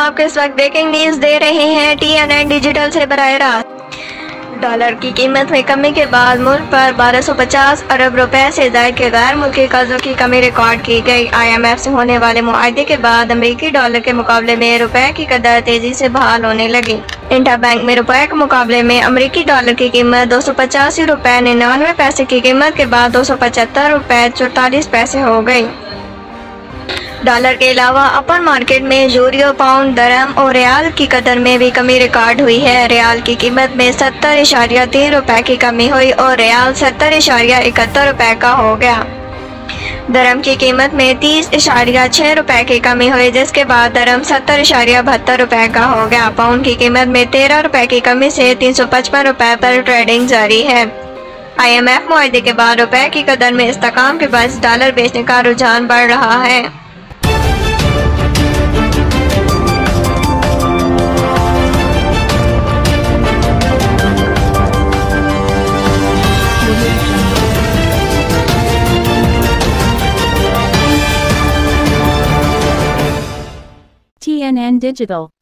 आपको इस वक्त ब्रेकिंग न्यूज दे रहे हैं TNN डिजिटल से बराह रास्त। डॉलर की कीमत में कमी के बाद मुल्क पर 1250 अरब रुपए से ज्यादा के गैर मुल्की कर्जों की कमी रिकॉर्ड की गई। IMF से होने वाले मुआहदे के बाद अमेरिकी डॉलर के मुकाबले में रुपए की कदर तेजी से बहाल होने लगी। इंटरबैंक में रुपए के मुकाबले में अमेरिकी डॉलर की कीमत 285 रुपए 99 पैसे की कीमत के बाद 275 रुपए 44 पैसे हो गई। डॉलर के अलावा अपन मार्केट में यूरो, पाउंड, दरहम और रियाल की कदर में भी कमी रिकॉर्ड हुई है। रियाल की कीमत में 70.3 रुपए की कमी हुई और रियाल 70.71 रुपए का हो गया। दरहम की कीमत में 30.6 रुपए की कमी हुई, जिसके बाद दरहम 70.72 रुपए का हो गया। पाउंड की कीमत में 13 रुपए की कमी से 355 रुपए पर ट्रेडिंग जारी है। IMF मुआहदे के बाद रुपए की कदर में इस्तेकाम के बाद डॉलर बेचने का रुझान बढ़ रहा है। TNN Digital